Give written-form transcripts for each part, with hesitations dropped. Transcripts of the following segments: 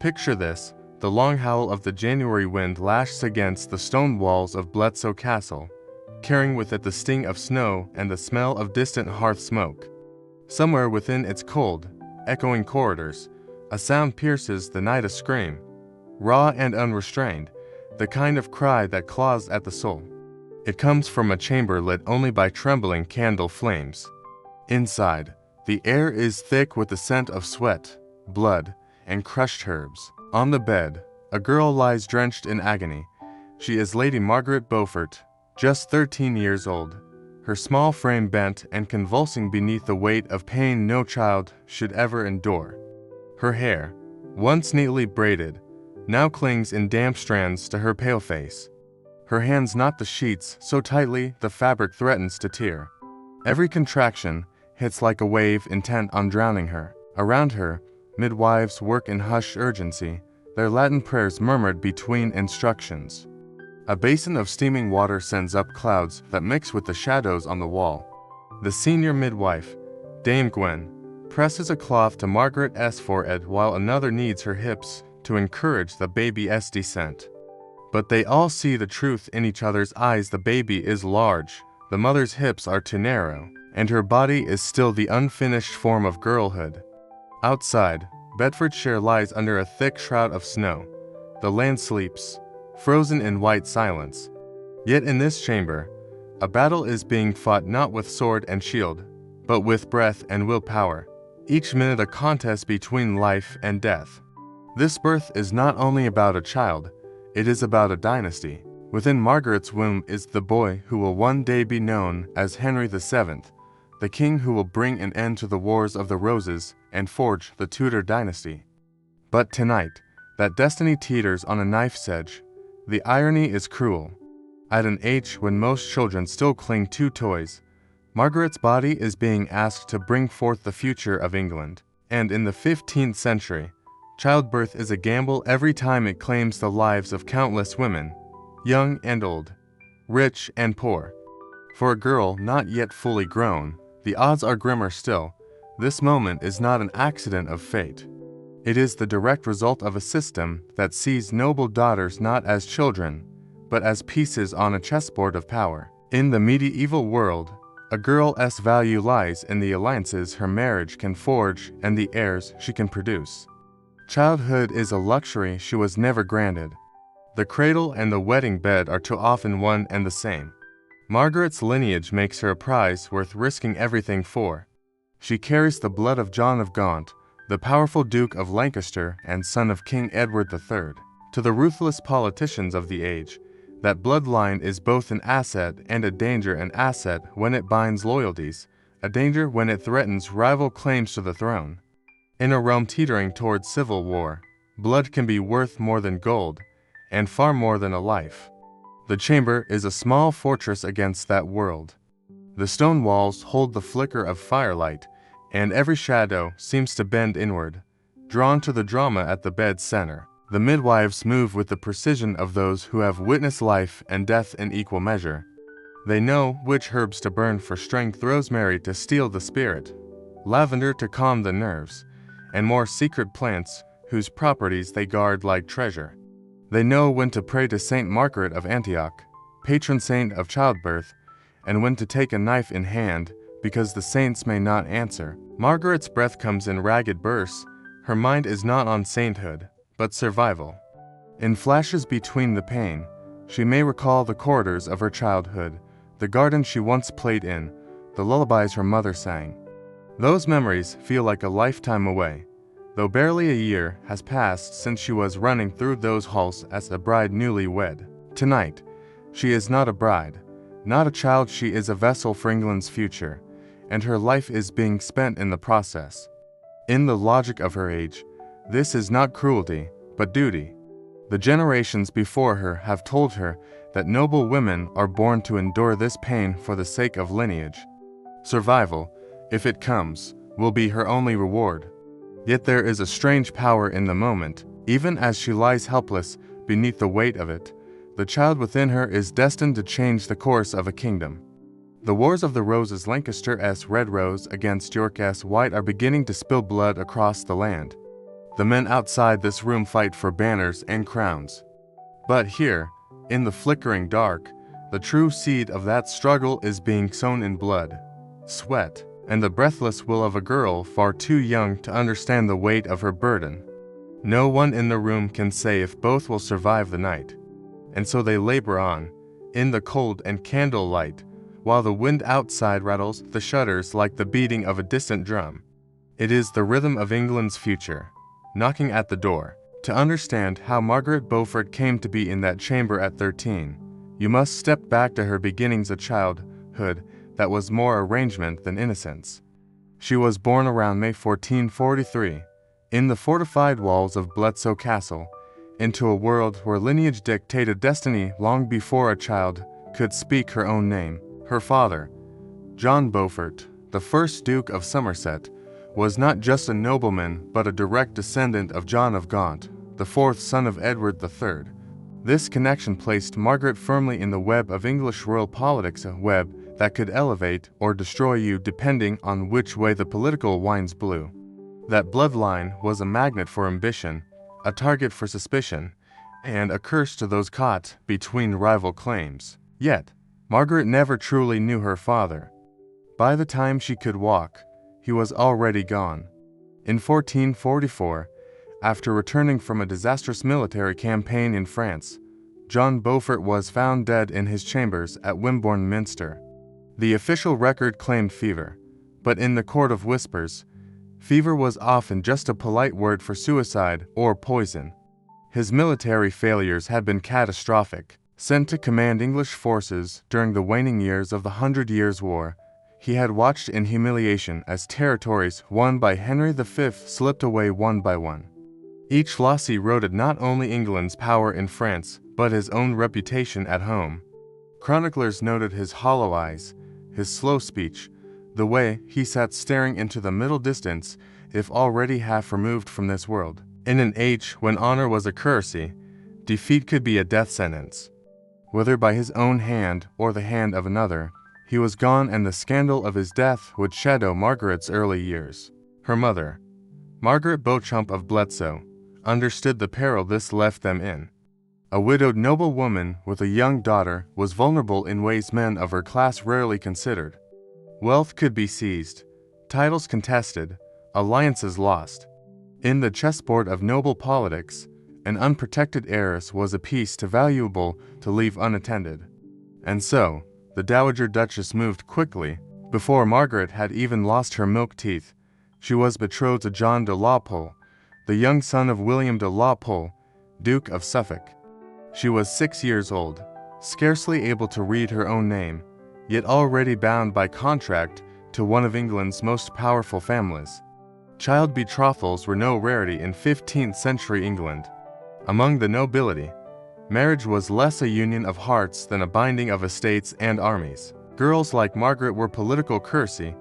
Picture this: the long howl of the January wind lashes against the stone walls of Bletsoe Castle, carrying with it the sting of snow and the smell of distant hearth smoke. Somewhere within its cold, echoing corridors, a sound pierces the night, a scream, raw and unrestrained, the kind of cry that claws at the soul. It comes from a chamber lit only by trembling candle flames. Inside, the air is thick with the scent of sweat, blood, and crushed herbs. On the bed, a girl lies drenched in agony. She is Lady Margaret Beaufort, just 13 years old, her small frame bent and convulsing beneath the weight of pain no child should ever endure. Her hair, once neatly braided, now clings in damp strands to her pale face. Her hands knot the sheets so tightly the fabric threatens to tear. Every contraction hits like a wave intent on drowning her. Around her, midwives work in hushed urgency, their Latin prayers murmured between instructions. A basin of steaming water sends up clouds that mix with the shadows on the wall. The senior midwife, Dame Gwen, presses a cloth to Margaret's forehead while another kneads her hips to encourage the baby's descent. But they all see the truth in each other's eyes. The baby is large, the mother's hips are too narrow, and her body is still the unfinished form of girlhood. Outside, Bedfordshire lies under a thick shroud of snow. The land sleeps, frozen in white silence. Yet in this chamber, a battle is being fought not with sword and shield, but with breath and willpower, each minute a contest between life and death. This birth is not only about a child, it is about a dynasty. Within Margaret's womb is the boy who will one day be known as Henry VII, the king who will bring an end to the Wars of the Roses and forge the Tudor dynasty. But tonight, that destiny teeters on a knife's edge. The irony is cruel. At an age when most children still cling to toys, Margaret's body is being asked to bring forth the future of England. And in the 15th century, childbirth is a gamble every time it claims the lives of countless women, young and old, rich and poor. For a girl not yet fully grown, the odds are grimmer still. This moment is not an accident of fate. It is the direct result of a system that sees noble daughters not as children, but as pieces on a chessboard of power. In the medieval world, a girl's value lies in the alliances her marriage can forge and the heirs she can produce. Childhood is a luxury she was never granted. The cradle and the wedding bed are too often one and the same. Margaret's lineage makes her a prize worth risking everything for. She carries the blood of John of Gaunt, the powerful Duke of Lancaster and son of King Edward III. To the ruthless politicians of the age, that bloodline is both an asset and a danger. An asset when it binds loyalties, a danger when it threatens rival claims to the throne. In a realm teetering towards civil war, blood can be worth more than gold, and far more than a life. The chamber is a small fortress against that world. The stone walls hold the flicker of firelight, and every shadow seems to bend inward, drawn to the drama at the bed's center. The midwives move with the precision of those who have witnessed life and death in equal measure. They know which herbs to burn for strength, rosemary to steel the spirit, lavender to calm the nerves, and more secret plants whose properties they guard like treasure. They know when to pray to Saint Margaret of Antioch, patron saint of childbirth, and when to take a knife in hand, because the saints may not answer. Margaret's breath comes in ragged bursts. Her mind is not on sainthood, but survival. In flashes between the pain, she may recall the corridors of her childhood, the garden she once played in, the lullabies her mother sang. Those memories feel like a lifetime away, though barely a year has passed since she was running through those halls as a bride newly wed. Tonight, she is not a bride, not a child. She is a vessel for England's future, and her life is being spent in the process. In the logic of her age, this is not cruelty, but duty. The generations before her have told her that noble women are born to endure this pain for the sake of lineage. Survival, if it comes, will be her only reward. Yet there is a strange power in the moment. Even as she lies helpless beneath the weight of it, the child within her is destined to change the course of a kingdom. The Wars of the Roses, Lancaster's red rose against York's white, are beginning to spill blood across the land. The men outside this room fight for banners and crowns. But here, in the flickering dark, the true seed of that struggle is being sown in blood, sweat, and the breathless will of a girl far too young to understand the weight of her burden. No one in the room can say if both will survive the night. And so they labor on, in the cold and candle light, while the wind outside rattles the shutters like the beating of a distant drum. It is the rhythm of England's future, knocking at the door. To understand how Margaret Beaufort came to be in that chamber at 13, you must step back to her beginnings of childhood that was more arrangement than innocence. She was born around May 1443, in the fortified walls of Bletsoe Castle, into a world where lineage dictated destiny long before a child could speak her own name. Her father, John Beaufort, the first Duke of Somerset, was not just a nobleman but a direct descendant of John of Gaunt, the fourth son of Edward III. This connection placed Margaret firmly in the web of English royal politics, a web that could elevate or destroy you depending on which way the political winds blew. That bloodline was a magnet for ambition, a target for suspicion, and a curse to those caught between rival claims. Yet, Margaret never truly knew her father. By the time she could walk, he was already gone. In 1444, after returning from a disastrous military campaign in France, John Beaufort was found dead in his chambers at Wimborne Minster. The official record claimed fever, but in the court of whispers, fever was often just a polite word for suicide or poison. His military failures had been catastrophic. Sent to command English forces during the waning years of the 100 Years' War, he had watched in humiliation as territories won by Henry V slipped away one by one. Each loss eroded not only England's power in France, but his own reputation at home. Chroniclers noted his hollow eyes, his slow speech, the way he sat staring into the middle distance, if already half removed from this world. In an age when honor was a currency, defeat could be a death sentence. Whether by his own hand or the hand of another, he was gone, and the scandal of his death would shadow Margaret's early years. Her mother, Margaret Beauchamp of Bletsoe, understood the peril this left them in. A widowed noblewoman with a young daughter was vulnerable in ways men of her class rarely considered. Wealth could be seized, titles contested, alliances lost. In the chessboard of noble politics, an unprotected heiress was a piece too valuable to leave unattended. And so, the Dowager Duchess moved quickly. Before Margaret had even lost her milk teeth, she was betrothed to John de la Pole, the young son of William de la Pole, Duke of Suffolk. She was 6 years old, scarcely able to read her own name, yet already bound by contract to one of England's most powerful families. Child betrothals were no rarity in 15th century England. Among the nobility, marriage was less a union of hearts than a binding of estates and armies. Girls like Margaret were political currency,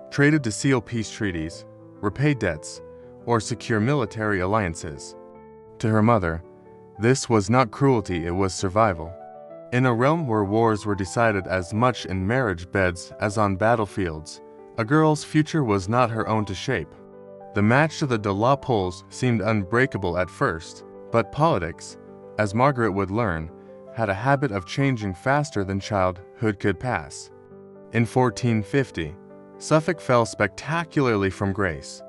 traded to seal peace treaties, repay debts, or secure military alliances. To her mother, this was not cruelty, it was survival. In a realm where wars were decided as much in marriage beds as on battlefields, a girl's future was not her own to shape. The match to the de la Poles seemed unbreakable at first, but politics, as Margaret would learn, had a habit of changing faster than childhood could pass. In 1450, Suffolk fell spectacularly from grace.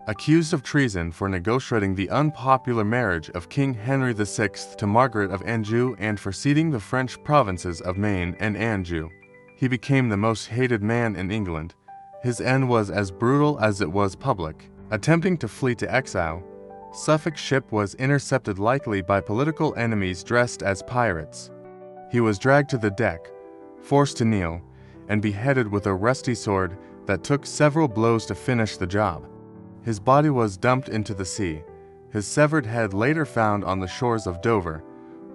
Accused of treason for negotiating the unpopular marriage of King Henry VI to Margaret of Anjou and for ceding the French provinces of Maine and Anjou, he became the most hated man in England. His end was as brutal as it was public. Attempting to flee to exile, Suffolk's ship was intercepted, likely by political enemies dressed as pirates. He was dragged to the deck, forced to kneel, and beheaded with a rusty sword that took several blows to finish the job. His body was dumped into the sea, his severed head later found on the shores of Dover.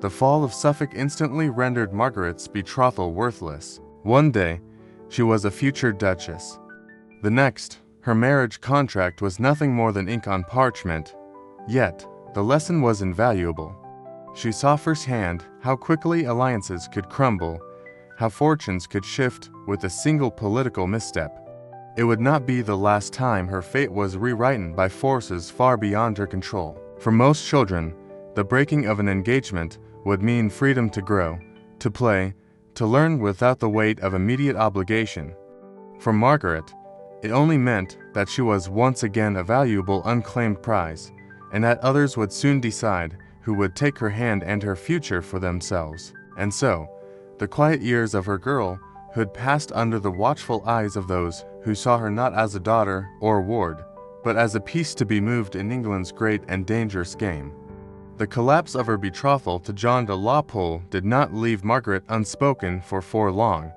The fall of Suffolk instantly rendered Margaret's betrothal worthless. One day, she was a future duchess. The next, her marriage contract was nothing more than ink on parchment. Yet, the lesson was invaluable. She saw firsthand how quickly alliances could crumble, how fortunes could shift with a single political misstep. It would not be the last time her fate was rewritten by forces far beyond her control. For most children, the breaking of an engagement would mean freedom to grow, to play, to learn without the weight of immediate obligation. For Margaret, it only meant that she was once again a valuable unclaimed prize, and that others would soon decide who would take her hand and her future for themselves. And so, the quiet years of her girlhood passed under the watchful eyes of those who saw her not as a daughter or ward, but as a piece to be moved in England's great and dangerous game. The collapse of her betrothal to John de la Pole did not leave Margaret unspoken for long.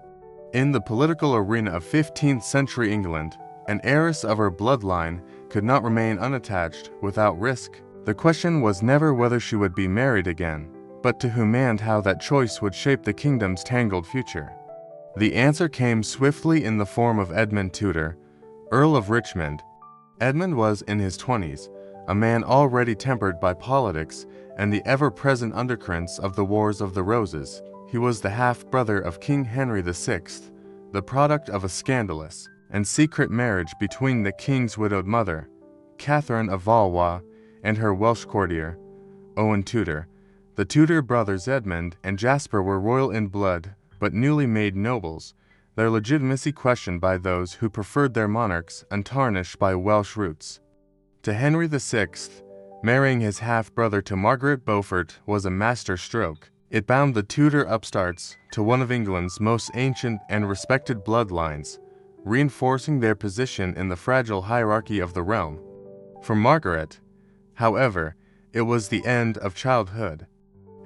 In the political arena of 15th century England, an heiress of her bloodline could not remain unattached without risk. The question was never whether she would be married again, but to whom and how that choice would shape the kingdom's tangled future. The answer came swiftly in the form of Edmund Tudor, Earl of Richmond. Edmund was in his 20s, a man already tempered by politics and the ever-present undercurrents of the Wars of the Roses. He was the half-brother of King Henry VI, the product of a scandalous and secret marriage between the king's widowed mother, Catherine of Valois, and her Welsh courtier, Owen Tudor. The Tudor brothers Edmund and Jasper were royal in blood, but newly made nobles, their legitimacy questioned by those who preferred their monarchs untarnished by Welsh roots. To Henry VI, marrying his half-brother to Margaret Beaufort was a master stroke. It bound the Tudor upstarts to one of England's most ancient and respected bloodlines, reinforcing their position in the fragile hierarchy of the realm. For Margaret, however, it was the end of childhood.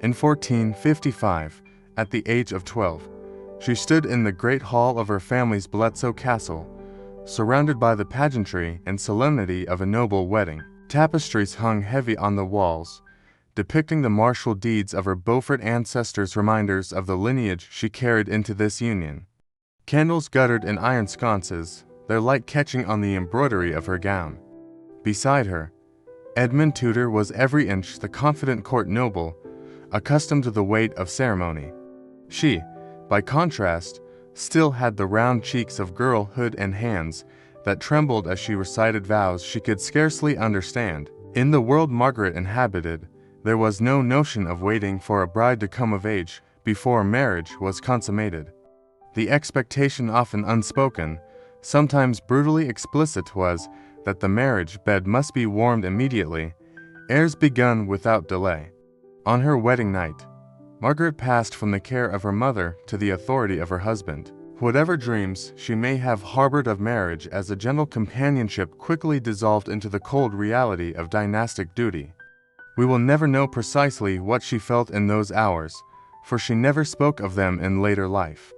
In 1455, at the age of 12, she stood in the great hall of her family's Bletsoe Castle, surrounded by the pageantry and solemnity of a noble wedding. Tapestries hung heavy on the walls, depicting the martial deeds of her Beaufort ancestors, reminders of the lineage she carried into this union. Candles guttered in iron sconces, their light catching on the embroidery of her gown. Beside her, Edmund Tudor was every inch the confident court noble, accustomed to the weight of ceremony. She, by contrast, still had the round cheeks of girlhood and hands that trembled as she recited vows she could scarcely understand. In the world Margaret inhabited, there was no notion of waiting for a bride to come of age before marriage was consummated. The expectation, often unspoken, sometimes brutally explicit, was that the marriage bed must be warmed immediately, heirs begun without delay. On her wedding night, Margaret passed from the care of her mother to the authority of her husband. Whatever dreams she may have harbored of marriage as a gentle companionship quickly dissolved into the cold reality of dynastic duty. We will never know precisely what she felt in those hours, for she never spoke of them in later life.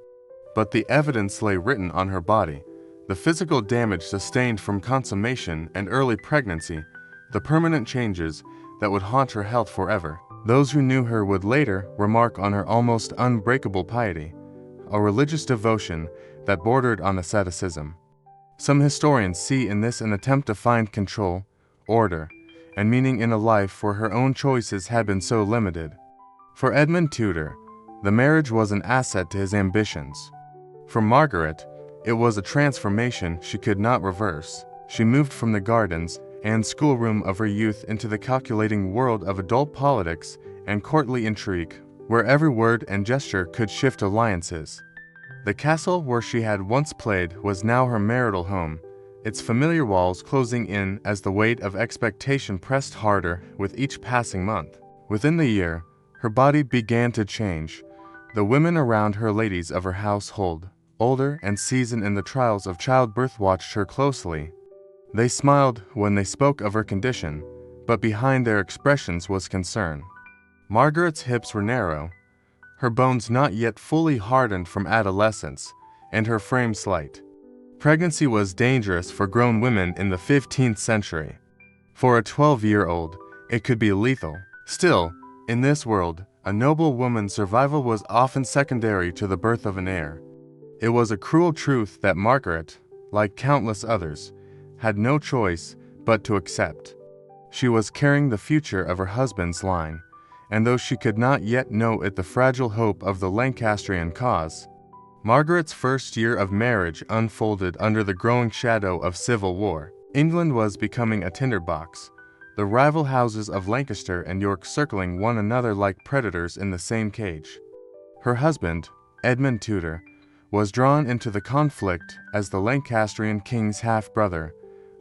But the evidence lay written on her body: the physical damage sustained from consummation and early pregnancy, the permanent changes that would haunt her health forever. Those who knew her would later remark on her almost unbreakable piety, a religious devotion that bordered on asceticism. Some historians see in this an attempt to find control, order, and meaning in a life where her own choices had been so limited. For Edmund Tudor, the marriage was an asset to his ambitions. For Margaret, it was a transformation she could not reverse. She moved from the gardens and schoolroom of her youth into the calculating world of adult politics and courtly intrigue, where every word and gesture could shift alliances. The castle where she had once played was now her marital home, its familiar walls closing in as the weight of expectation pressed harder with each passing month. Within the year, her body began to change. The women around her, ladies of her household, older and seasoned in the trials of childbirth, watched her closely. They smiled when they spoke of her condition, but behind their expressions was concern. Margaret's hips were narrow, her bones not yet fully hardened from adolescence, and her frame slight. Pregnancy was dangerous for grown women in the 15th century. For a 12-year-old, it could be lethal. Still, in this world, a noble woman's survival was often secondary to the birth of an heir. It was a cruel truth that Margaret, like countless others, had no choice but to accept. She was carrying the future of her husband's line, and though she could not yet know it, the fragile hope of the Lancastrian cause. Margaret's first year of marriage unfolded under the growing shadow of civil war. England was becoming a tinderbox, the rival houses of Lancaster and York circling one another like predators in the same cage. Her husband, Edmund Tudor, was drawn into the conflict as the Lancastrian king's half-brother,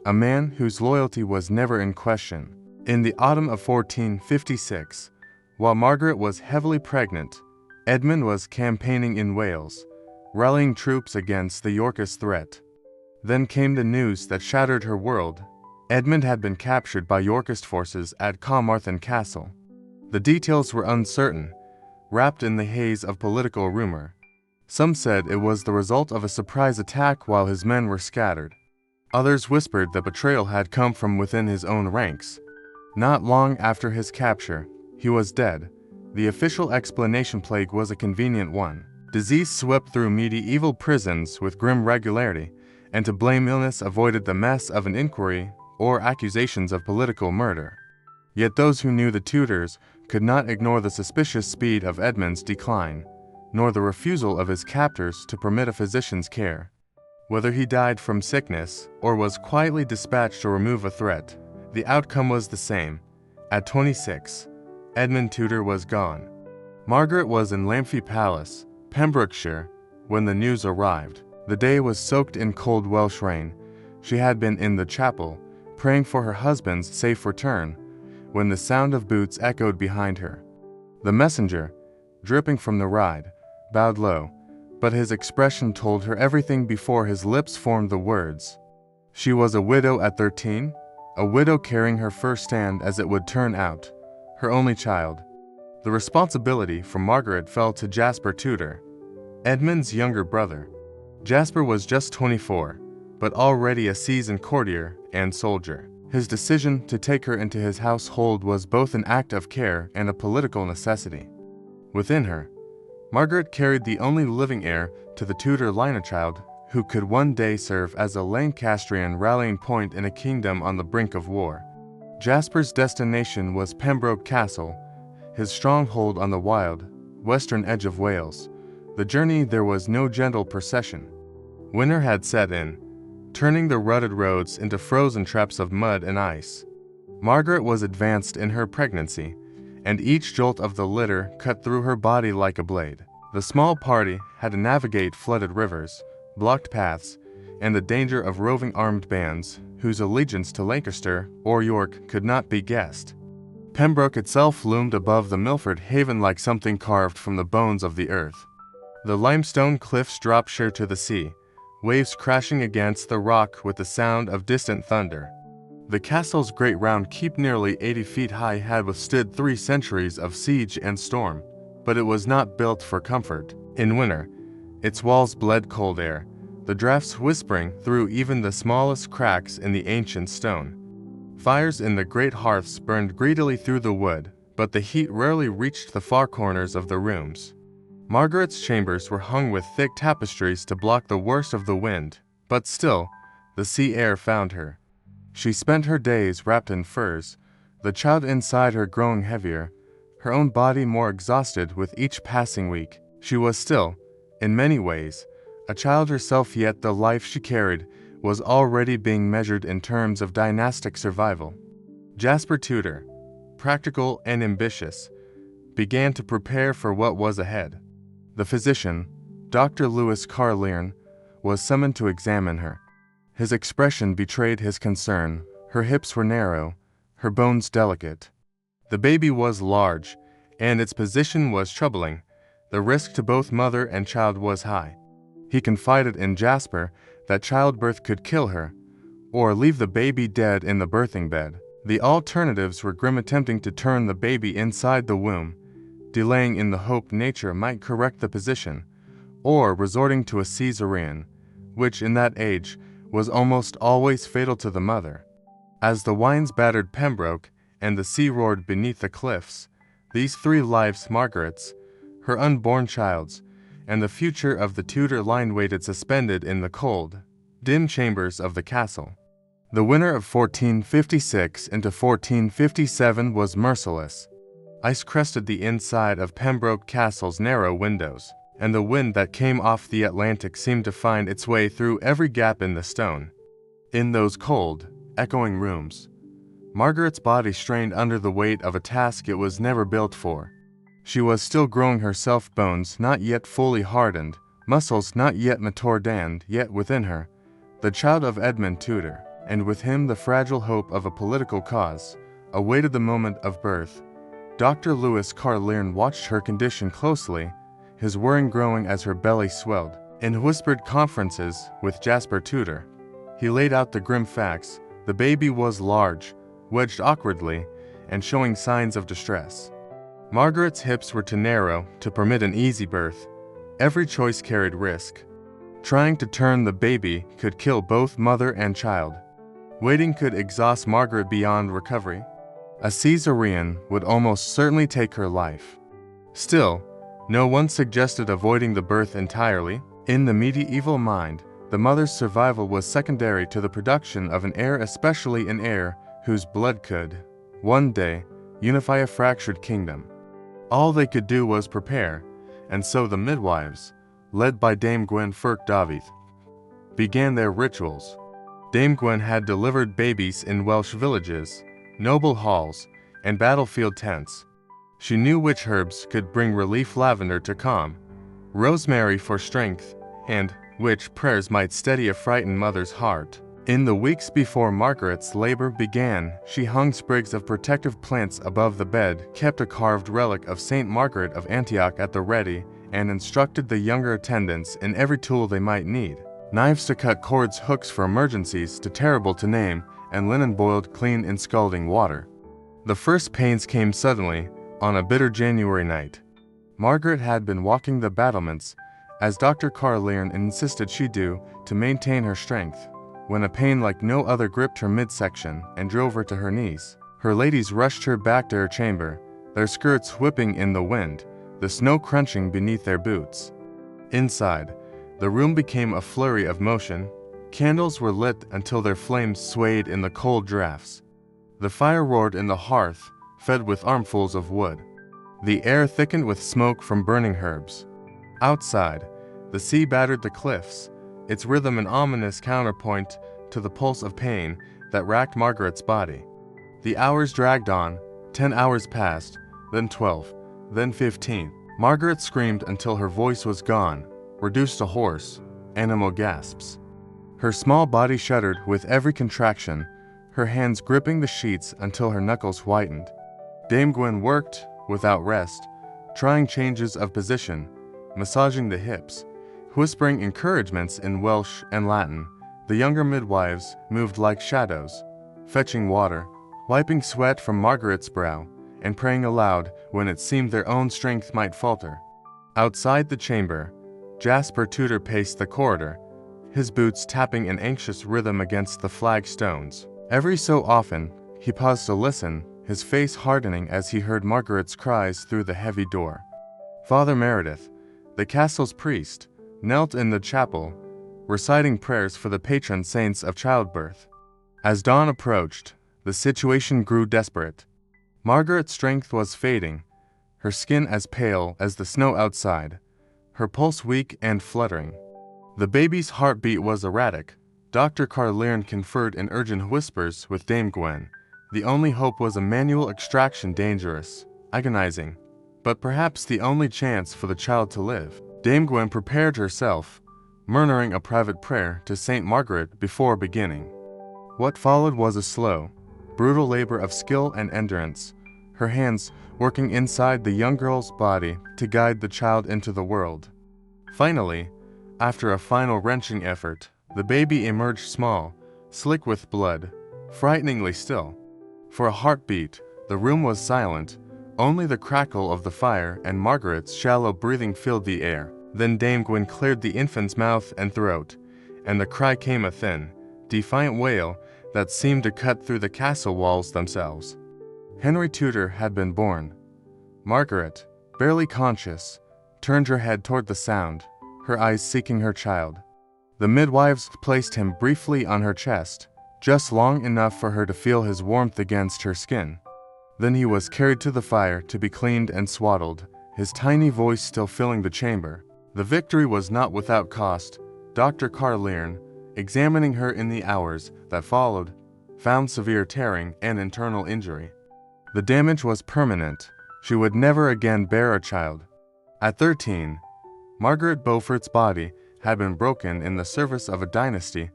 a man whose loyalty was never in question. In the autumn of 1456, while Margaret was heavily pregnant, Edmund was campaigning in Wales, rallying troops against the Yorkist threat. Then came the news that shattered her world. Edmund had been captured by Yorkist forces at Pembroke Castle. The details were uncertain, wrapped in the haze of political rumor. Some said it was the result of a surprise attack while his men were scattered. Others whispered that betrayal had come from within his own ranks. Not long after his capture, he was dead. The official explanation plague was a convenient one. Disease swept through medieval prisons with grim regularity, and to blame illness avoided the mess of an inquiry or accusations of political murder. Yet those who knew the Tudors could not ignore the suspicious speed of Edmund's decline, nor the refusal of his captors to permit a physician's care. Whether he died from sickness or was quietly dispatched to remove a threat, the outcome was the same. At 26, Edmund Tudor was gone. Margaret was in Lamphy Palace, Pembrokeshire, when the news arrived. The day was soaked in cold Welsh rain. She had been in the chapel, praying for her husband's safe return, when the sound of boots echoed behind her. The messenger, dripping from the ride, bowed low, but his expression told her everything before his lips formed the words. She was a widow at 13, a widow carrying her first stand as it would turn out, her only child. The responsibility for Margaret fell to Jasper Tudor, Edmund's younger brother. Jasper was just 24, but already a seasoned courtier and soldier. His decision to take her into his household was both an act of care and a political necessity. Within her, Margaret carried the only living heir to the Tudor lineage who could one day serve as a Lancastrian rallying point in a kingdom on the brink of war. Jasper's destination was Pembroke Castle, his stronghold on the wild, western edge of Wales. The journey there was no gentle procession. Winter had set in, turning the rutted roads into frozen traps of mud and ice. Margaret was advanced in her pregnancy, and each jolt of the litter cut through her body like a blade. The small party had to navigate flooded rivers, blocked paths, and the danger of roving armed bands whose allegiance to Lancaster or York could not be guessed. Pembroke itself loomed above the Milford haven like something carved from the bones of the earth. The limestone cliffs dropped sheer to the sea, waves crashing against the rock with the sound of distant thunder. The castle's great round keep, nearly 80 feet high, had withstood 3 centuries of siege and storm, but it was not built for comfort. In winter, its walls bled cold air, the drafts whispering through even the smallest cracks in the ancient stone. Fires in the great hearths burned greedily through the wood, but the heat rarely reached the far corners of the rooms. Margaret's chambers were hung with thick tapestries to block the worst of the wind, but still, the sea air found her. She spent her days wrapped in furs, the child inside her growing heavier, her own body more exhausted with each passing week. She was still, in many ways, a child herself, yet the life she carried was already being measured in terms of dynastic survival. Jasper Tudor, practical and ambitious, began to prepare for what was ahead. The physician, Dr. Lewis Carlearn, was summoned to examine her. His expression betrayed his concern. Her hips were narrow, her bones delicate. The baby was large, and its position was troubling. The risk to both mother and child was high. He confided in Jasper that childbirth could kill her, or leave the baby dead in the birthing bed. The alternatives were grim, attempting to turn the baby inside the womb, delaying in the hope nature might correct the position, or resorting to a caesarean, which in that age was almost always fatal to the mother. As the winds battered Pembroke and the sea roared beneath the cliffs, these 3 lives, Margaret's, her unborn child's, and the future of the Tudor line, waited suspended in the cold, dim chambers of the castle. The winter of 1456 into 1457 was merciless. Ice crested the inside of Pembroke Castle's narrow windows. and the wind that came off the Atlantic seemed to find its way through every gap in the stone. In those cold, echoing rooms, Margaret's body strained under the weight of a task it was never built for. She was still growing herself, bones not yet fully hardened, muscles not yet matured, yet within her, the child of Edmund Tudor, and with him the fragile hope of a political cause, awaited the moment of birth. Dr. Lewis Carlearn watched her condition closely, his worrying growing as her belly swelled. In whispered conferences with Jasper Tudor, he laid out the grim facts. The baby was large, wedged awkwardly, and showing signs of distress. Margaret's hips were too narrow to permit an easy birth. Every choice carried risk. Trying to turn the baby could kill both mother and child. Waiting could exhaust Margaret beyond recovery. A cesarean would almost certainly take her life. Still, no one suggested avoiding the birth entirely. In the medieval mind, the mother's survival was secondary to the production of an heir, especially an heir whose blood could, one day, unify a fractured kingdom. All they could do was prepare, and so the midwives, led by Dame Gwen Davith, began their rituals. Dame Gwen had delivered babies in Welsh villages, noble halls, and battlefield tents. She knew which herbs could bring relief: lavender to calm, rosemary for strength, and which prayers might steady a frightened mother's heart. In the weeks before Margaret's labor began, she hung sprigs of protective plants above the bed, kept a carved relic of Saint Margaret of Antioch at the ready, and instructed the younger attendants in every tool they might need. Knives to cut cords, hooks for emergencies too terrible to name, and linen boiled clean in scalding water. The first pains came suddenly, on a bitter January night. Margaret had been walking the battlements, as Dr. Carlearn insisted she do, to maintain her strength, when a pain like no other gripped her midsection and drove her to her knees. Her ladies rushed her back to her chamber, their skirts whipping in the wind, the snow crunching beneath their boots. Inside, the room became a flurry of motion. Candles were lit until their flames swayed in the cold drafts. The fire roared in the hearth, fed with armfuls of wood. The air thickened with smoke from burning herbs. Outside, the sea battered the cliffs, its rhythm an ominous counterpoint to the pulse of pain that racked Margaret's body. The hours dragged on. 10 hours passed, then 12, then 15. Margaret screamed until her voice was gone, reduced to hoarse, animal gasps. Her small body shuddered with every contraction, her hands gripping the sheets until her knuckles whitened. Dame Gwen worked, without rest, trying changes of position, massaging the hips, whispering encouragements in Welsh and Latin. The younger midwives moved like shadows, fetching water, wiping sweat from Margaret's brow, and praying aloud when it seemed their own strength might falter. Outside the chamber, Jasper Tudor paced the corridor, his boots tapping an anxious rhythm against the flagstones. Every so often, he paused to listen, his face hardening as he heard Margaret's cries through the heavy door. Father Meredith, the castle's priest, knelt in the chapel, reciting prayers for the patron saints of childbirth. As dawn approached, the situation grew desperate. Margaret's strength was fading, her skin as pale as the snow outside, her pulse weak and fluttering. The baby's heartbeat was erratic. Dr. Carlearn conferred in urgent whispers with Dame Gwen. The only hope was a manual extraction, dangerous, agonizing, but perhaps the only chance for the child to live. Dame Gwen prepared herself, murmuring a private prayer to Saint Margaret before beginning. What followed was a slow, brutal labor of skill and endurance, her hands working inside the young girl's body to guide the child into the world. Finally, after a final wrenching effort, the baby emerged small, slick with blood, frighteningly still. For a heartbeat, the room was silent, only the crackle of the fire and Margaret's shallow breathing filled the air. Then Dame Gwen cleared the infant's mouth and throat, and the cry came, a thin, defiant wail that seemed to cut through the castle walls themselves. Henry Tudor had been born. Margaret, barely conscious, turned her head toward the sound, her eyes seeking her child. The midwives placed him briefly on her chest, just long enough for her to feel his warmth against her skin. Then he was carried to the fire to be cleaned and swaddled, his tiny voice still filling the chamber. The victory was not without cost. Dr. Carlearn, examining her in the hours that followed, found severe tearing and internal injury. The damage was permanent. She would never again bear a child. At 13, Margaret Beaufort's body had been broken in the service of a dynasty,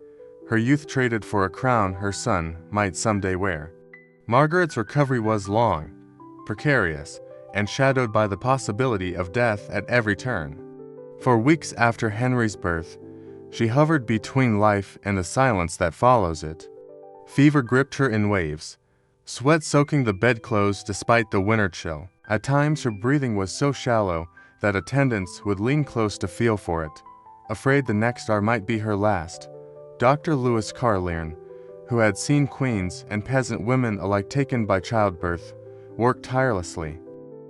her youth traded for a crown her son might someday wear. Margaret's recovery was long, precarious, and shadowed by the possibility of death at every turn. For weeks after Henry's birth, she hovered between life and the silence that follows it. Fever gripped her in waves, sweat soaking the bedclothes despite the winter chill. At times her breathing was so shallow that attendants would lean close to feel for it, afraid the next hour might be her last. Dr. Lewis Carlearn, who had seen queens and peasant women alike taken by childbirth, worked tirelessly.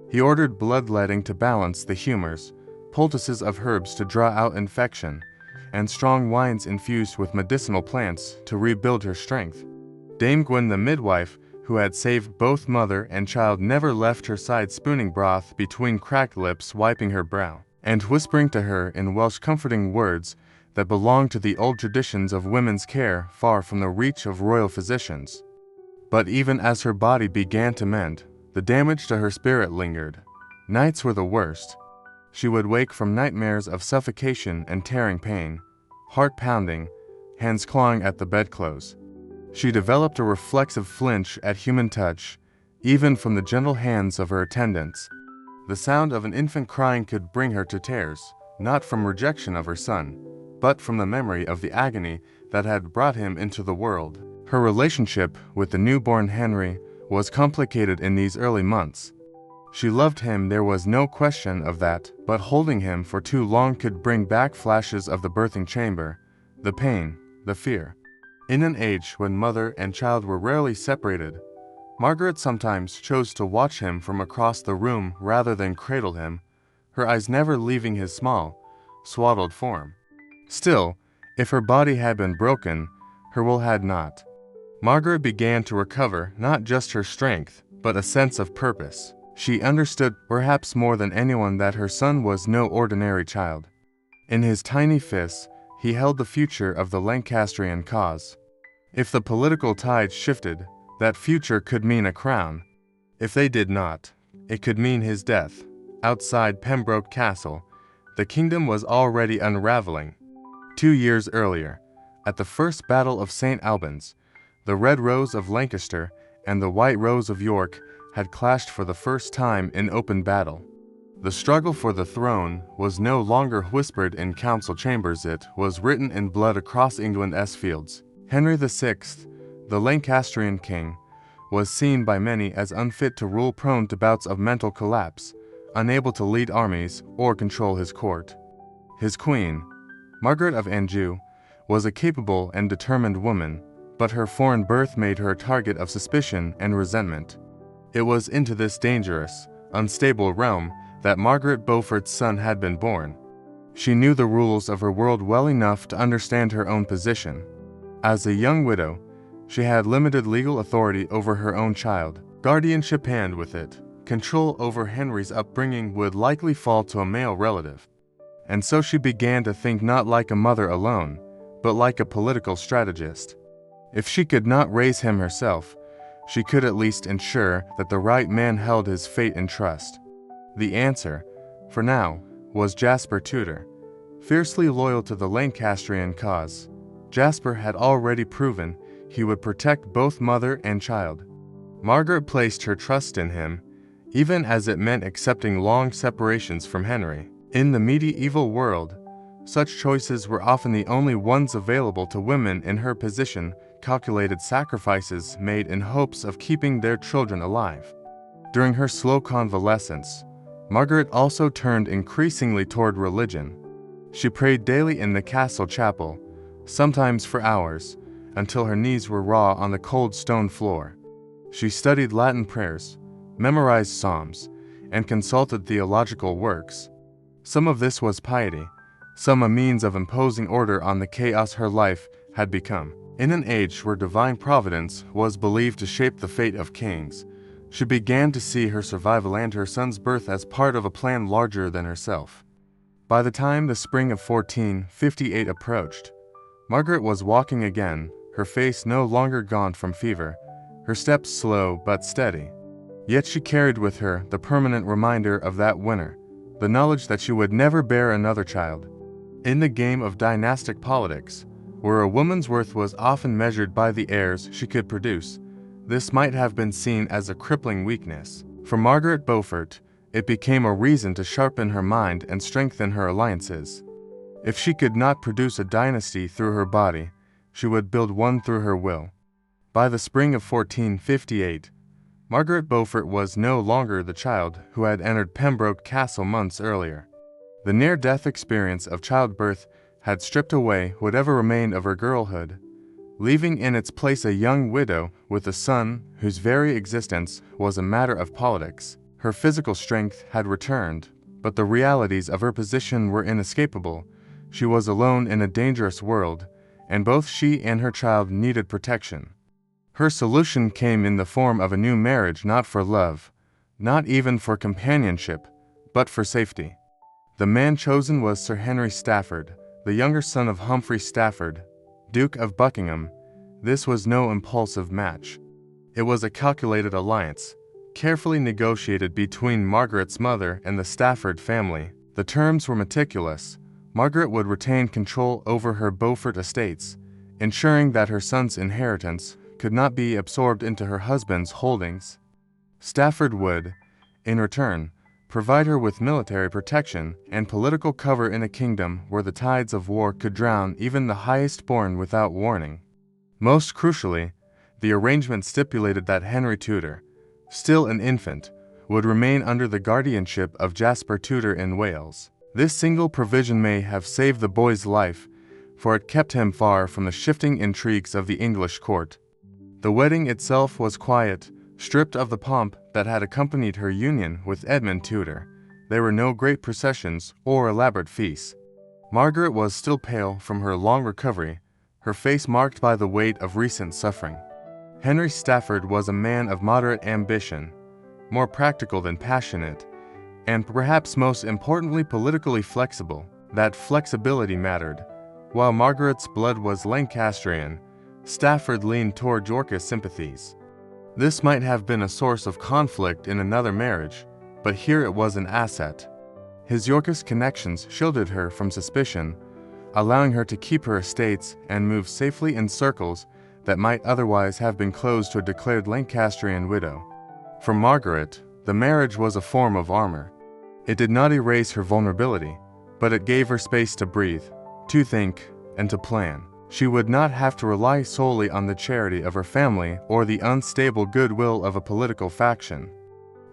He ordered bloodletting to balance the humors, poultices of herbs to draw out infection, and strong wines infused with medicinal plants to rebuild her strength. Dame Gwen the midwife, who had saved both mother and child, never left her side, spooning broth between cracked lips, wiping her brow, and whispering to her in Welsh comforting words that belonged to the old traditions of women's care, far from the reach of royal physicians. But even as her body began to mend, the damage to her spirit lingered. Nights were the worst. She would wake from nightmares of suffocation and tearing pain, heart pounding, hands clawing at the bedclothes. She developed a reflexive flinch at human touch, even from the gentle hands of her attendants. The sound of an infant crying could bring her to tears, not from rejection of her son, but from the memory of the agony that had brought him into the world. Her relationship with the newborn Henry was complicated in these early months. She loved him, there was no question of that, but holding him for too long could bring back flashes of the birthing chamber, the pain, the fear. In an age when mother and child were rarely separated, Margaret sometimes chose to watch him from across the room rather than cradle him, her eyes never leaving his small, swaddled form. Still, if her body had been broken, her will had not. Margaret began to recover not just her strength, but a sense of purpose. She understood, perhaps more than anyone, that her son was no ordinary child. In his tiny fists, he held the future of the Lancastrian cause. If the political tide shifted, that future could mean a crown. If they did not, it could mean his death. Outside Pembroke Castle, the kingdom was already unraveling. 2 years earlier, at the First Battle of St. Albans, the Red Rose of Lancaster and the White Rose of York had clashed for the first time in open battle. The struggle for the throne was no longer whispered in council chambers, it was written in blood across England's fields. Henry VI, the Lancastrian king, was seen by many as unfit to rule, prone to bouts of mental collapse, unable to lead armies or control his court. His queen, Margaret of Anjou, was a capable and determined woman, but her foreign birth made her a target of suspicion and resentment. It was into this dangerous, unstable realm that Margaret Beaufort's son had been born. She knew the rules of her world well enough to understand her own position. As a young widow, she had limited legal authority over her own child, guardianship, and with it, control over Henry's upbringing would likely fall to a male relative. And so she began to think not like a mother alone, but like a political strategist. If she could not raise him herself, she could at least ensure that the right man held his fate in trust. The answer, for now, was Jasper Tudor, fiercely loyal to the Lancastrian cause. Jasper had already proven he would protect both mother and child. Margaret placed her trust in him, even as it meant accepting long separations from Henry. In the medieval world, such choices were often the only ones available to women in her position, calculated sacrifices made in hopes of keeping their children alive. During her slow convalescence, Margaret also turned increasingly toward religion. She prayed daily in the castle chapel, sometimes for hours, until her knees were raw on the cold stone floor. She studied Latin prayers, memorized psalms, and consulted theological works. Some of this was piety, some a means of imposing order on the chaos her life had become. In an age where divine providence was believed to shape the fate of kings, she began to see her survival and her son's birth as part of a plan larger than herself. By the time the spring of 1458 approached, Margaret was walking again, her face no longer gaunt from fever, her steps slow but steady. Yet she carried with her the permanent reminder of that winter, the knowledge that she would never bear another child. In the game of dynastic politics, where a woman's worth was often measured by the heirs she could produce, this might have been seen as a crippling weakness. For Margaret Beaufort, it became a reason to sharpen her mind and strengthen her alliances. If she could not produce a dynasty through her body, she would build one through her will. By the spring of 1458, Margaret Beaufort was no longer the child who had entered Pembroke Castle months earlier. The near-death experience of childbirth had stripped away whatever remained of her girlhood, leaving in its place a young widow with a son whose very existence was a matter of politics. Her physical strength had returned, but the realities of her position were inescapable. She was alone in a dangerous world, and both she and her child needed protection. Her solution came in the form of a new marriage, not for love, not even for companionship, but for safety. The man chosen was Sir Henry Stafford, the younger son of Humphrey Stafford, Duke of Buckingham. This was no impulsive match. It was a calculated alliance, carefully negotiated between Margaret's mother and the Stafford family. The terms were meticulous. Margaret would retain control over her Beaufort estates, ensuring that her son's inheritance could not be absorbed into her husband's holdings. Stafford would, in return, provide her with military protection and political cover in a kingdom where the tides of war could drown even the highest-born without warning. Most crucially, the arrangement stipulated that Henry Tudor, still an infant, would remain under the guardianship of Jasper Tudor in Wales. This single provision may have saved the boy's life, for it kept him far from the shifting intrigues of the English court. The wedding itself was quiet, stripped of the pomp that had accompanied her union with Edmund Tudor. There were no great processions or elaborate feasts. Margaret was still pale from her long recovery, her face marked by the weight of recent suffering. Henry Stafford was a man of moderate ambition, more practical than passionate, and perhaps most importantly politically flexible. That flexibility mattered. While Margaret's blood was Lancastrian, Stafford leaned toward Yorkist sympathies. This might have been a source of conflict in another marriage, but here it was an asset. His Yorkist connections shielded her from suspicion, allowing her to keep her estates and move safely in circles that might otherwise have been closed to a declared Lancastrian widow. For Margaret, the marriage was a form of armor. It did not erase her vulnerability, but it gave her space to breathe, to think, and to plan. She would not have to rely solely on the charity of her family or the unstable goodwill of a political faction.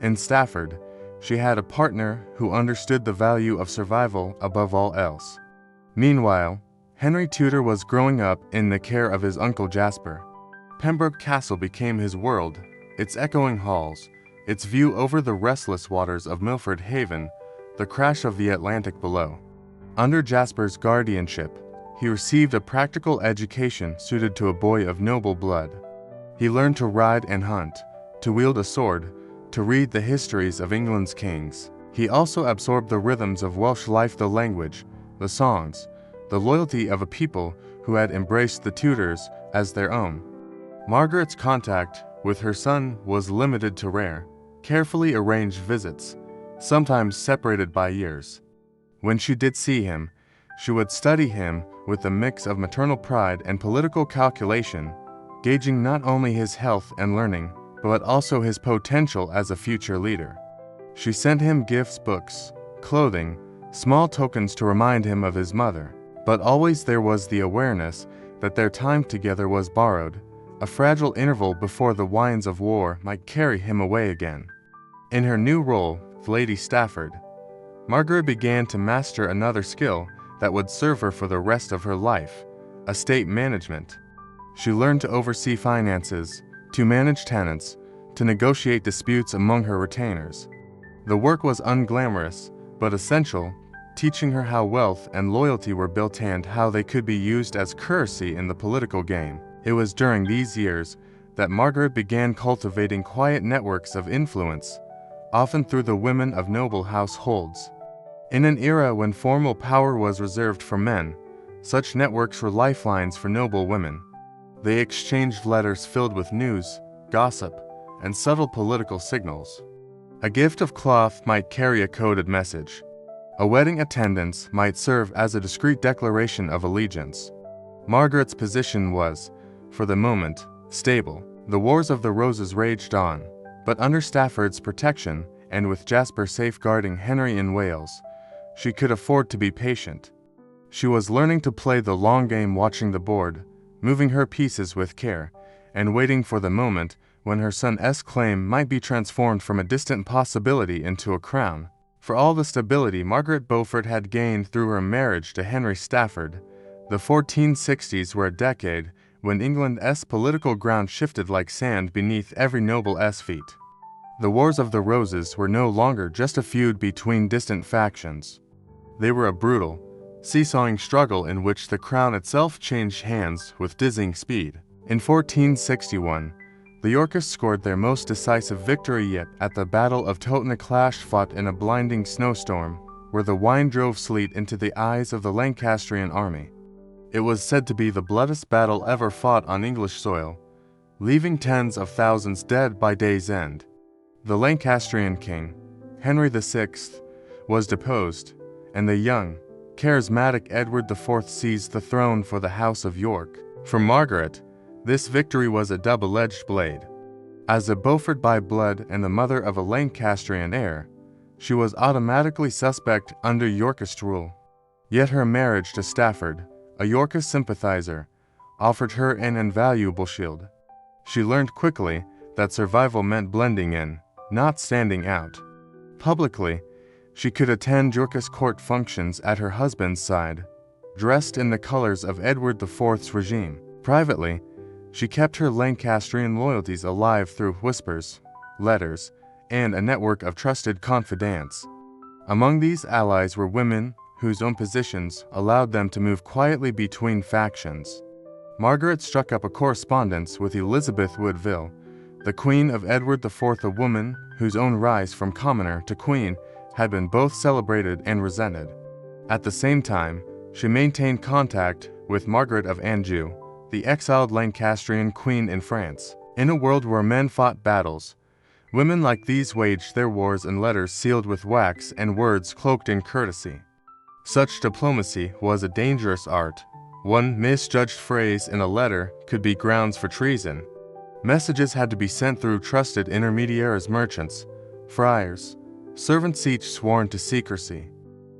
In Stafford, she had a partner who understood the value of survival above all else. Meanwhile, Henry Tudor was growing up in the care of his uncle Jasper. Pembroke Castle became his world, its echoing halls, its view over the restless waters of Milford Haven, the crash of the Atlantic below. Under Jasper's guardianship, he received a practical education suited to a boy of noble blood. He learned to ride and hunt, to wield a sword, to read the histories of England's kings. He also absorbed the rhythms of Welsh life, the language, the songs, the loyalty of a people who had embraced the Tudors as their own. Margaret's contact with her son was limited to rare, carefully arranged visits, sometimes separated by years. When she did see him, she would study him with a mix of maternal pride and political calculation, gauging not only his health and learning, but also his potential as a future leader. She sent him gifts, books, clothing, small tokens to remind him of his mother, but always there was the awareness that their time together was borrowed, a fragile interval before the winds of war might carry him away again. In her new role, Lady Stafford, Margaret began to master another skill that would serve her for the rest of her life: estate management. She learned to oversee finances, to manage tenants, to negotiate disputes among her retainers. The work was unglamorous, but essential, teaching her how wealth and loyalty were built and how they could be used as currency in the political game. It was during these years that Margaret began cultivating quiet networks of influence, often through the women of noble households. In an era when formal power was reserved for men, such networks were lifelines for noble women. They exchanged letters filled with news, gossip, and subtle political signals. A gift of cloth might carry a coded message. A wedding attendance might serve as a discreet declaration of allegiance. Margaret's position was, for the moment, stable. The Wars of the Roses raged on, but under Stafford's protection, and with Jasper safeguarding Henry in Wales, she could afford to be patient. She was learning to play the long game, watching the board, moving her pieces with care, and waiting for the moment when her son's claim might be transformed from a distant possibility into a crown. For all the stability Margaret Beaufort had gained through her marriage to Henry Stafford, the 1460s were a decade when England's political ground shifted like sand beneath every noble's feet. The Wars of the Roses were no longer just a feud between distant factions. They were a brutal, seesawing struggle in which the crown itself changed hands with dizzying speed. In 1461, the Yorkists scored their most decisive victory yet at the Battle of Totnes, fought in a blinding snowstorm, where the wind drove sleet into the eyes of the Lancastrian army. It was said to be the bloodiest battle ever fought on English soil, leaving tens of thousands dead by day's end. The Lancastrian king, Henry VI, was deposed, and the young, charismatic Edward IV seized the throne for the House of York. For Margaret, this victory was a double-edged blade. As a Beaufort by blood and the mother of a Lancastrian heir, she was automatically suspect under Yorkist rule. Yet her marriage to Stafford, a Yorkist sympathizer, offered her an invaluable shield. She learned quickly that survival meant blending in, not standing out. Publicly, she could attend Yorkist court functions at her husband's side, dressed in the colors of Edward IV's regime. Privately, she kept her Lancastrian loyalties alive through whispers, letters, and a network of trusted confidants. Among these allies were women whose own positions allowed them to move quietly between factions. Margaret struck up a correspondence with Elizabeth Woodville, the Queen of Edward IV, a woman whose own rise from commoner to queen had been both celebrated and resented. At the same time, she maintained contact with Margaret of Anjou, the exiled Lancastrian queen in France. In a world where men fought battles, women like these waged their wars in letters sealed with wax and words cloaked in courtesy. Such diplomacy was a dangerous art. One misjudged phrase in a letter could be grounds for treason. Messages had to be sent through trusted intermediaries, merchants, friars, servants, each sworn to secrecy.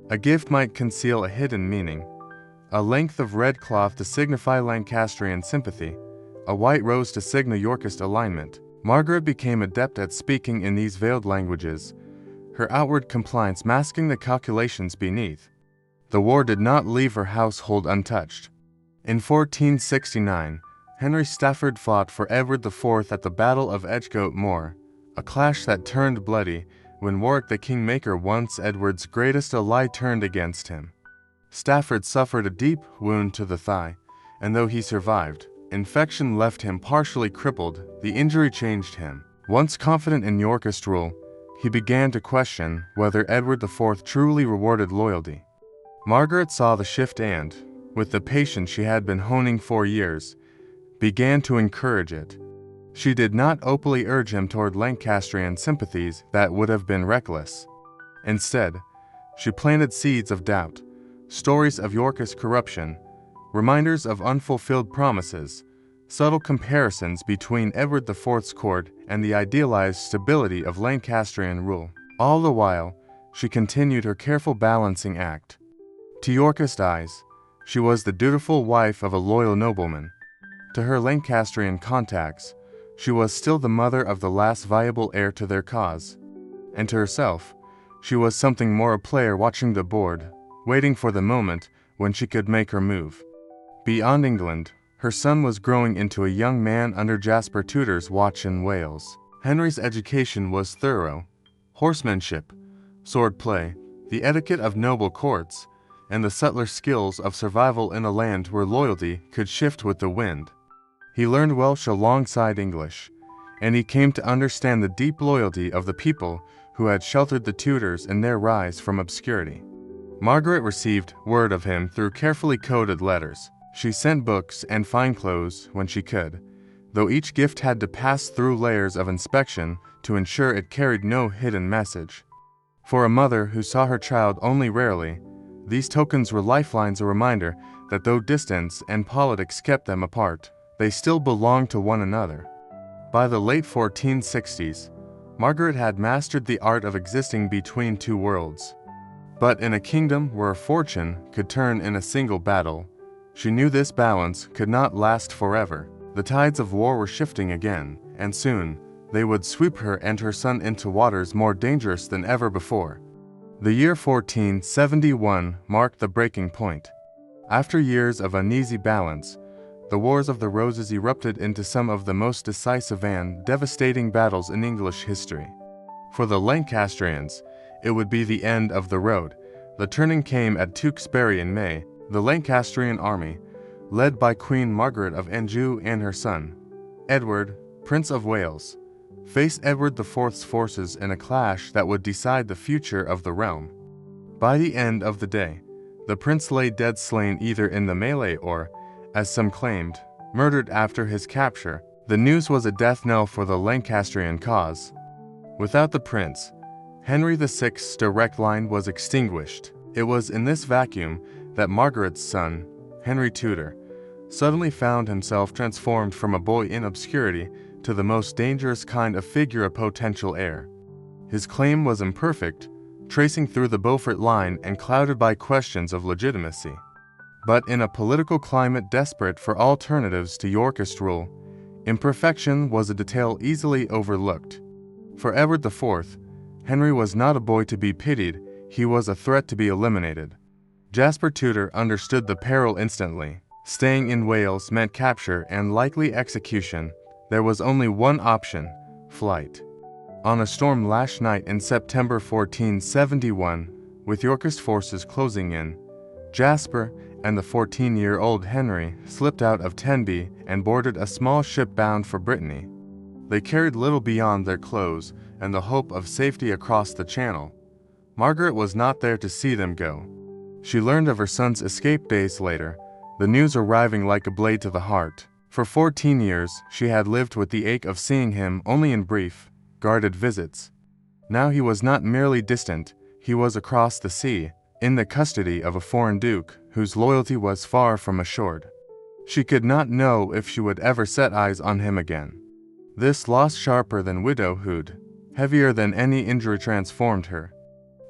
A gift might conceal a hidden meaning. A length of red cloth to signify Lancastrian sympathy, a white rose to signal Yorkist alignment. Margaret became adept at speaking in these veiled languages, her outward compliance masking the calculations beneath. The war did not leave her household untouched. In 1469, Henry Stafford fought for Edward IV at the Battle of Edgecote Moor, a clash that turned bloody when Warwick the Kingmaker, once Edward's greatest ally, turned against him. Stafford suffered a deep wound to the thigh, and though he survived, infection left him partially crippled. The injury changed him. Once confident in Yorkist rule, he began to question whether Edward IV truly rewarded loyalty. Margaret saw the shift and, with the patience she had been honing for years, began to encourage it. She did not openly urge him toward Lancastrian sympathies that would have been reckless. Instead, she planted seeds of doubt, stories of Yorkist corruption, reminders of unfulfilled promises, subtle comparisons between Edward IV's court and the idealized stability of Lancastrian rule. All the while, she continued her careful balancing act. To Yorkist eyes, she was the dutiful wife of a loyal nobleman. To her Lancastrian contacts, she was still the mother of the last viable heir to their cause. And to herself, she was something more, a player watching the board, waiting for the moment when she could make her move. Beyond England, her son was growing into a young man under Jasper Tudor's watch in Wales. Henry's education was thorough. Horsemanship, swordplay, the etiquette of noble courts, and the subtler skills of survival in a land where loyalty could shift with the wind. He learned Welsh alongside English, and he came to understand the deep loyalty of the people who had sheltered the Tudors in their rise from obscurity. Margaret received word of him through carefully coded letters. She sent books and fine clothes when she could, though each gift had to pass through layers of inspection to ensure it carried no hidden message. For a mother who saw her child only rarely, these tokens were lifelines, a reminder that though distance and politics kept them apart, they still belonged to one another. By the late 1460s, Margaret had mastered the art of existing between two worlds. But in a kingdom where a fortune could turn in a single battle, she knew this balance could not last forever. The tides of war were shifting again, and soon they would sweep her and her son into waters more dangerous than ever before. The year 1471 marked the breaking point. After years of uneasy balance, the Wars of the Roses erupted into some of the most decisive and devastating battles in English history. For the Lancastrians, it would be the end of the road. The turning came at Tewkesbury in May. The Lancastrian army, led by Queen Margaret of Anjou and her son, Edward, Prince of Wales, faced Edward IV's forces in a clash that would decide the future of the realm. By the end of the day, the prince lay dead, slain either in the melee or, as some claimed, murdered after his capture. The news was a death knell for the Lancastrian cause. Without the prince, Henry VI's direct line was extinguished. It was in this vacuum that Margaret's son, Henry Tudor, suddenly found himself transformed from a boy in obscurity to the most dangerous kind of figure, a potential heir. His claim was imperfect, tracing through the Beaufort line and clouded by questions of legitimacy. But in a political climate desperate for alternatives to Yorkist rule, imperfection was a detail easily overlooked. For Edward IV, Henry was not a boy to be pitied, he was a threat to be eliminated. Jasper Tudor understood the peril instantly. Staying in Wales meant capture and likely execution. There was only one option: flight. On a storm-lashed night in September 1471, with Yorkist forces closing in, Jasper and the 14-year-old Henry slipped out of Tenby and boarded a small ship bound for Brittany. They carried little beyond their clothes and the hope of safety across the Channel. Margaret was not there to see them go. She learned of her son's escape days later, the news arriving like a blade to the heart. For 14 years, she had lived with the ache of seeing him only in brief, guarded visits. Now he was not merely distant, he was across the sea, in the custody of a foreign duke whose loyalty was far from assured. She could not know if she would ever set eyes on him again. This loss, sharper than widowhood, heavier than any injury, transformed her.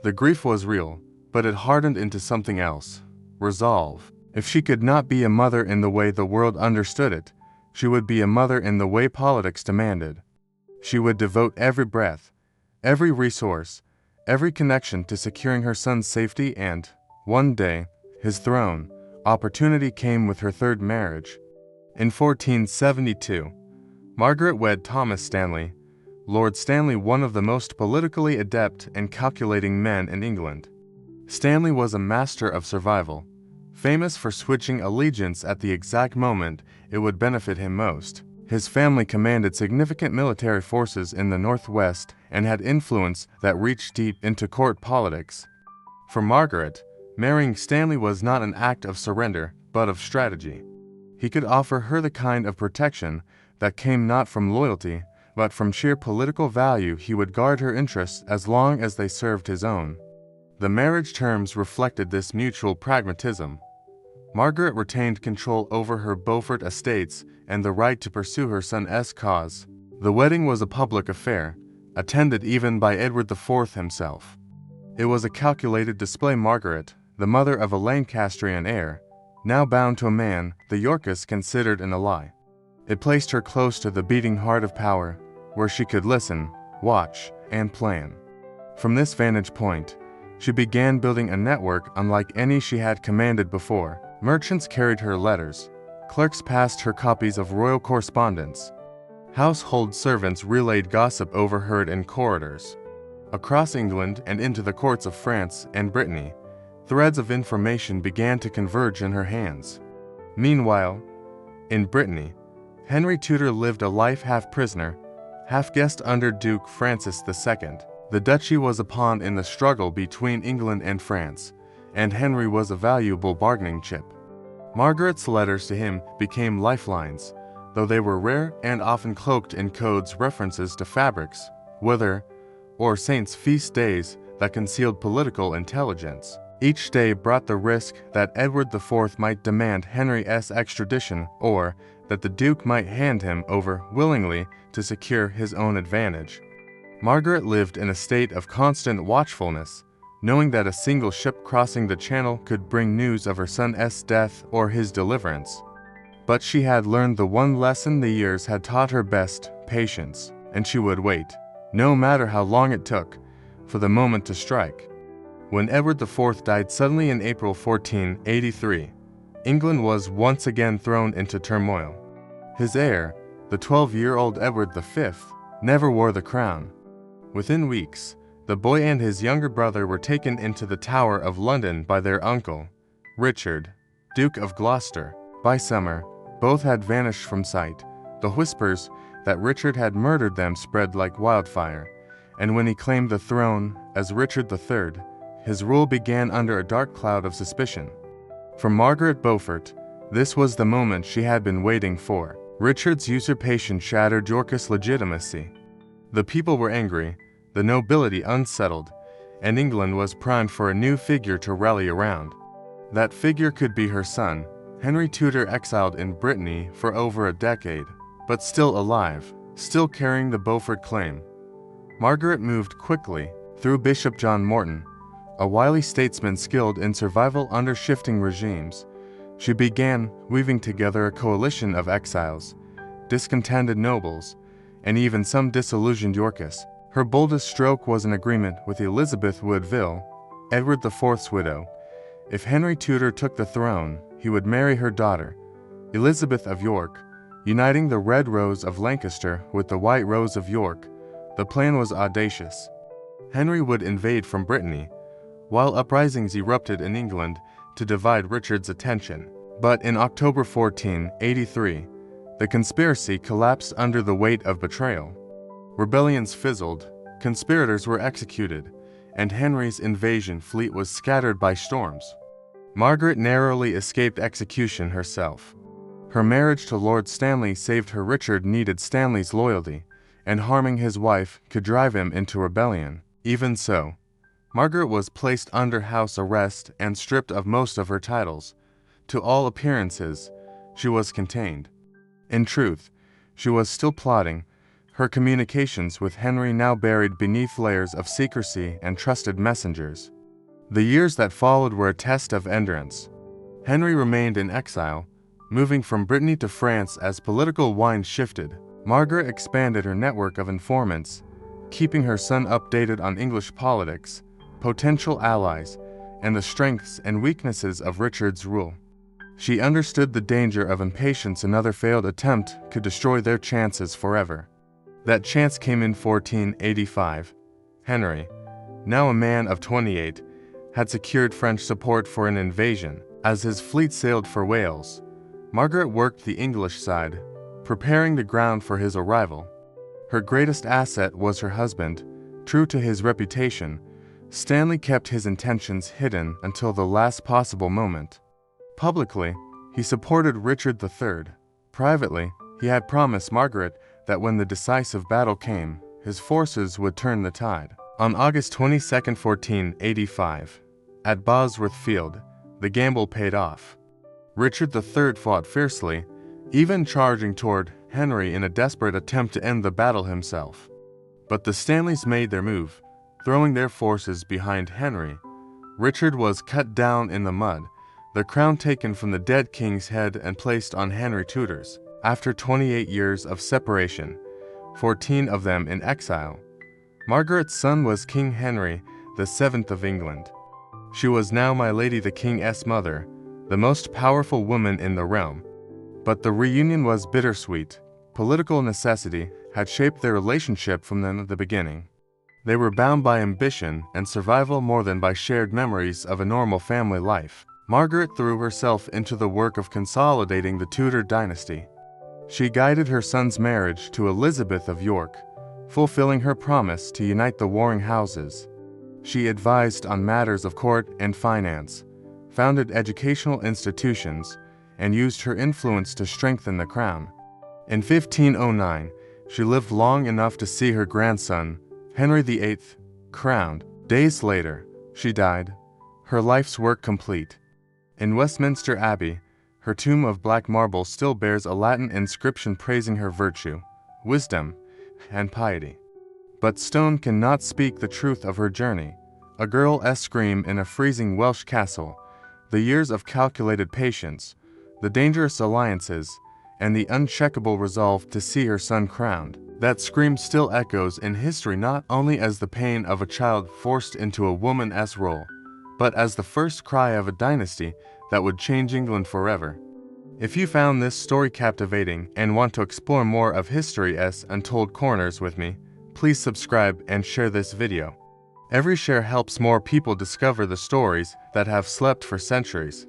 The grief was real, but it hardened into something else: resolve. If she could not be a mother in the way the world understood it, she would be a mother in the way politics demanded. She would devote every breath, every resource, every connection to securing her son's safety and, one day, his throne. Opportunity came with her third marriage. In 1472, Margaret wed Thomas Stanley, Lord Stanley, one of the most politically adept and calculating men in England. Stanley was a master of survival, famous for switching allegiance at the exact moment it would benefit him most. His family commanded significant military forces in the Northwest and had influence that reached deep into court politics. For Margaret, marrying Stanley was not an act of surrender, but of strategy. He could offer her the kind of protection that came not from loyalty, but from sheer political value. He would guard her interests as long as they served his own. The marriage terms reflected this mutual pragmatism. Margaret retained control over her Beaufort estates and the right to pursue her son's cause. The wedding was a public affair, attended even by Edward IV himself. It was a calculated display. Margaret, the mother of a Lancastrian heir, now bound to a man the Yorkists considered an ally. It placed her close to the beating heart of power, where she could listen, watch, and plan. From this vantage point, she began building a network unlike any she had commanded before. Merchants carried her letters, clerks passed her copies of royal correspondence. Household servants relayed gossip overheard in corridors. Across England and into the courts of France and Brittany, threads of information began to converge in her hands. Meanwhile, in Brittany, Henry Tudor lived a life half prisoner, half guest under Duke Francis II. The duchy was a pawn in the struggle between England and France, and Henry was a valuable bargaining chip. Margaret's letters to him became lifelines, though they were rare and often cloaked in codes references to fabrics, weather, or saints' feast days that concealed political intelligence. Each day brought the risk that Edward IV might demand Henry's extradition or that the Duke might hand him over willingly to secure his own advantage. Margaret lived in a state of constant watchfulness, knowing that a single ship crossing the Channel could bring news of her son's death or his deliverance. But she had learned the one lesson the years had taught her best: patience, and she would wait, no matter how long it took, for the moment to strike. When Edward IV died suddenly in April 1483, England was once again thrown into turmoil. His heir, the 12-year-old Edward V, never wore the crown. Within weeks, the boy and his younger brother were taken into the Tower of London by their uncle, Richard, Duke of Gloucester. By summer, both had vanished from sight. The whispers that Richard had murdered them spread like wildfire, and when he claimed the throne as Richard III, his rule began under a dark cloud of suspicion. For Margaret Beaufort, this was the moment she had been waiting for. Richard's usurpation shattered Yorkist legitimacy. The people were angry, the nobility unsettled, and England was primed for a new figure to rally around. That figure could be her son, Henry Tudor, exiled in Brittany for over a decade, but still alive, still carrying the Beaufort claim. Margaret moved quickly through Bishop John Morton, a wily statesman skilled in survival under shifting regimes. She began weaving together a coalition of exiles, discontented nobles, and even some disillusioned Yorkists. Her boldest stroke was an agreement with Elizabeth Woodville, Edward IV's widow. If Henry Tudor took the throne, he would marry her daughter, Elizabeth of York, uniting the red rose of Lancaster with the white rose of York. The plan was audacious. Henry would invade from Brittany, while uprisings erupted in England to divide Richard's attention. But in October 1483, the conspiracy collapsed under the weight of betrayal. Rebellions fizzled, conspirators were executed, and Henry's invasion fleet was scattered by storms. Margaret narrowly escaped execution herself. Her marriage to Lord Stanley saved her. Richard needed Stanley's loyalty, and harming his wife could drive him into rebellion. Even so, Margaret was placed under house arrest and stripped of most of her titles. To all appearances, she was contained. In truth, she was still plotting, her communications with Henry now buried beneath layers of secrecy and trusted messengers. The years that followed were a test of endurance. Henry remained in exile, moving from Brittany to France as political winds shifted. Margaret expanded her network of informants, keeping her son updated on English politics, potential allies, and the strengths and weaknesses of Richard's rule. She understood the danger of impatience. Another failed attempt could destroy their chances forever. That chance came in 1485. Henry, now a man of 28, had secured French support for an invasion. As his fleet sailed for Wales, Margaret worked the English side, preparing the ground for his arrival. Her greatest asset was her husband. True to his reputation, Stanley kept his intentions hidden until the last possible moment. Publicly, he supported Richard III. Privately, he had promised Margaret that when the decisive battle came, his forces would turn the tide. On August 22, 1485, at Bosworth Field, the gamble paid off. Richard III fought fiercely, even charging toward Henry in a desperate attempt to end the battle himself. But the Stanleys made their move, throwing their forces behind Henry. Richard was cut down in the mud, the crown taken from the dead king's head and placed on Henry Tudor's. After 28 years of separation, 14 of them in exile, Margaret's son was King Henry VII of England. She was now my lady the king's mother, the most powerful woman in the realm. But the reunion was bittersweet. Political necessity had shaped their relationship from the beginning. They were bound by ambition and survival more than by shared memories of a normal family life. Margaret threw herself into the work of consolidating the Tudor dynasty. She guided her son's marriage to Elizabeth of York, fulfilling her promise to unite the warring houses. She advised on matters of court and finance, founded educational institutions, and used her influence to strengthen the crown. In 1509, she lived long enough to see her grandson, Henry VIII, crowned. Days later, she died, her life's work complete. In Westminster Abbey, her tomb of black marble still bears a Latin inscription praising her virtue, wisdom, and piety. But stone cannot speak the truth of her journey. A girl's scream in a freezing Welsh castle, the years of calculated patience, the dangerous alliances, and the uncheckable resolve to see her son crowned. That scream still echoes in history not only as the pain of a child forced into a woman's role, but as the first cry of a dynasty that would change England forever. If you found this story captivating and want to explore more of history's untold corners with me, please subscribe and share this video. Every share helps more people discover the stories that have slept for centuries.